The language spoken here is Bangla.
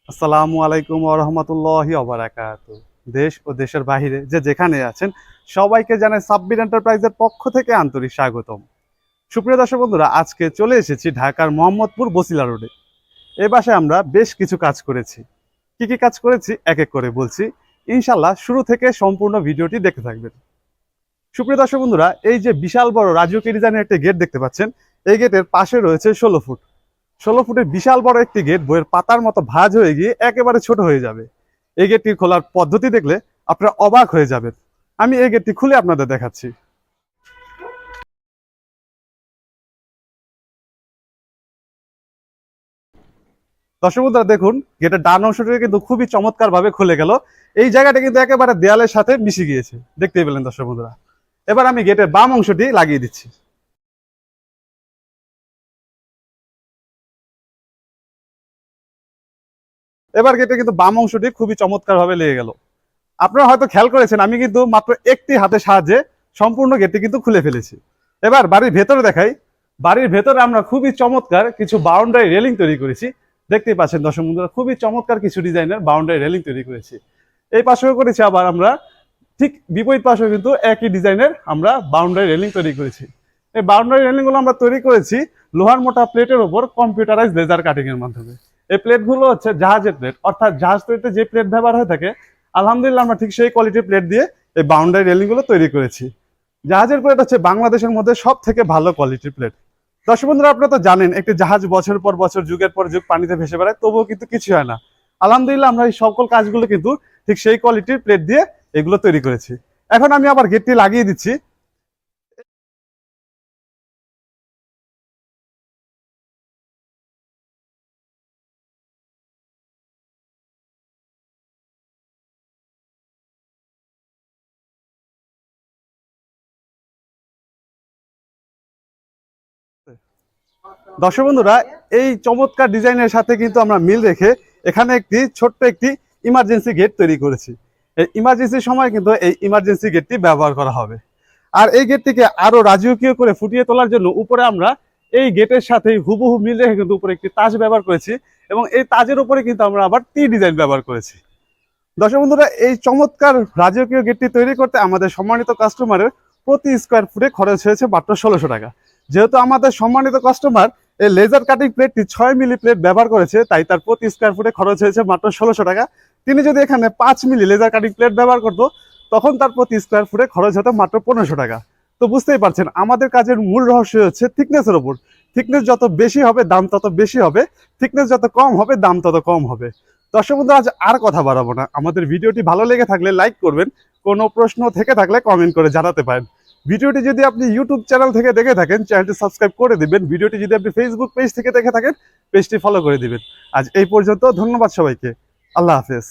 আসসালামু আলাইকুম ওয়া রাহমাতুল্লাহি ওয়া বারাকাতুহু। দেশ ও দেশের বাইরে যে যেখানে আছেন সবাইকে জানাই সাব্বির এন্টারপ্রাইজের পক্ষ থেকে আন্তরিক স্বাগতম। সুপ্রিয় দর্শক বন্ধুরা, আজকে চলে এসেছি ঢাকার মোহাম্মদপুর বসিলা রোডে। এই বাসায় আমরা বেশ কিছু কাজ করেছি। কি কি কাজ করেছি এক এক করে বলছি, ইনশাল্লাহ শুরু থেকে সম্পূর্ণ ভিডিওটি দেখতে থাকবেন। সুপ্রিয় দর্শক বন্ধুরা, এই যে বিশাল বড় রাজকীয় ডিজাইনের একটি গেট দেখতে পাচ্ছেন, এই গেটের পাশে রয়েছে 16 ফুট। 16 ফুটের বিশাল বড় একটি গেট বইয়ের পাতার মতো ভাঁজ হয়ে গিয়ে একেবারে ছোট হয়ে যাবে। এই গেটটি খোলার পদ্ধতি দেখলে আপনারা অবাক হয়ে যাবেন। আমি এই গেটটি খুলে আপনাদের দেখাচ্ছি। দর্শক বন্ধুরা দেখুন, গেটের ডান অংশটি কিন্তু খুবই চমৎকার ভাবে খুলে গেল। এই জায়গাটা কিন্তু একেবারে দেয়ালের সাথে মিশে গিয়েছে, দেখতেই পেলেন দর্শক বন্ধুরা। এবার আমি গেটের বাম অংশটি লাগিয়ে দিচ্ছি। এবার গেটে কিন্তু বাম অংশটি খুবই চমৎকার ভাবে লেগে গেল। আপনারা হয়তো খেয়াল করেছেন, আমি কিন্তু মাত্র একটি হাতের সাহায্যে সম্পূর্ণ গেটটি কিন্তু খুলে ফেলেছি। এবার বাড়ির ভেতরে দেখাই। বাড়ির ভেতরে আমরা খুবই চমৎকার কিছু বাউন্ডারি রেলিং তৈরি করেছি। দেখতেই পাচ্ছেন দর্শক বন্ধুরা, খুবই চমৎকার কিছু ডিজাইনের বাউন্ডারি রেলিং তৈরি করেছি। এই পাশেও করেছি, আবার আমরা ঠিক বিপরীত পাশেও কিন্তু একই ডিজাইনের আমরা বাউন্ডারি রেলিং তৈরি করেছি। এই বাউন্ডারি রেলিং গুলো আমরা তৈরি করেছি লোহার মোটা প্লেটের উপর কম্পিউটারাইজ লেজার কাটিং এর মাধ্যমে। এই প্লেটগুলো হচ্ছে জাহাজের প্লেট, অর্থাৎ জাহাজ তৈরিতে যে প্লেট ব্যবহার হয়ে থাকে, আলহামদুলিল্লাহ আমরা ঠিক সেই কোয়ালিটির প্লেট দিয়ে এই বাউন্ডারি রেলিং গুলো তৈরি করেছি। জাহাজের প্লেট হচ্ছে বাংলাদেশের মধ্যে সব থেকে ভালো কোয়ালিটির প্লেট। দর্শক বন্ধুরা, আপনারা তো জানেন একটি জাহাজ বছর পর বছর যুগের পর যুগ পানিতে ভেসে বেড়ায়, তবুও কিন্তু কিছু হয় না। আলহামদুলিল্লাহ আমরা এই সকল কাজগুলো কিন্তু ঠিক সেই কোয়ালিটির প্লেট দিয়ে এগুলো তৈরি করেছি। এখন আমি আবার গেটটি লাগিয়ে দিচ্ছি। দর্শক বন্ধুরা, এই চমৎকার ডিজাইনের সাথে কিন্তু আমরা মিল রেখে এখানে একটি ছোট্ট একটি ইমার্জেন্সি গেট তৈরি করেছি। এই ইমার্জেন্সির সময় কিন্তু এই ইমার্জেন্সি গেটটি ব্যবহার করা হবে। আর এই গেটটিকে আরো রাজকীয় করে ফুটিয়ে তোলার জন্য উপরে আমরা এই গেটের সাথে হুবহু মিল রেখে কিন্তু উপরে একটি তাজ ব্যবহার করেছি, এবং এই তাজের উপরে কিন্তু আমরা আবার টি ডিজাইন ব্যবহার করেছি। দর্শক বন্ধুরা, এই চমৎকার রাজকীয় গেটটি তৈরি করতে আমাদের সম্মানিত কাস্টমারের প্রতি স্কোয়ার ফুটে খরচ হয়েছে মাত্র 1600 টাকা। যেহেতু আমাদের সম্মানিত কাস্টমার এই লেজার কাটিং প্লেটটি 6 মিলি প্লেট ব্যবহার করেছে, তাই তার প্রতি স্কোয়ার ফুটে খরচ হয়েছে মাত্র 1600 টাকা। তিনি যদি এখানে 5 মিলি লেজার কাটিং প্লেট ব্যবহার করতো, তখন তার প্রতি স্কোয়ার ফুটে খরচ হতো মাত্র 1500 টাকা। তো বুঝতেই পারছেন, আমাদের কাজের মূল রহস্য হচ্ছে থিকনেসের ওপর। থিকনেস যত বেশি হবে দাম তত বেশি হবে, থিকনেস যত কম হবে দাম তত কম হবে। দর্শক বন্ধু, আজ আর কথা বাড়াবো না। আমাদের ভিডিওটি ভালো লেগে থাকলে লাইক করবেন, কোনো প্রশ্ন থেকে থাকলে কমেন্ট করে জানাতে পারেন। ভিডিওটি যদি আপনি ইউটিউব চ্যানেল থেকে দেখে থাকেন, চ্যানেলটি সাবস্ক্রাইব করে দিবেন। ভিডিওটি যদি আপনি ফেসবুক পেজ থেকে দেখে থাকেন, পেজটি ফলো করে দিবেন। আজ এই পর্যন্ত, ধন্যবাদ সবাইকে। আল্লাহ হাফেজ।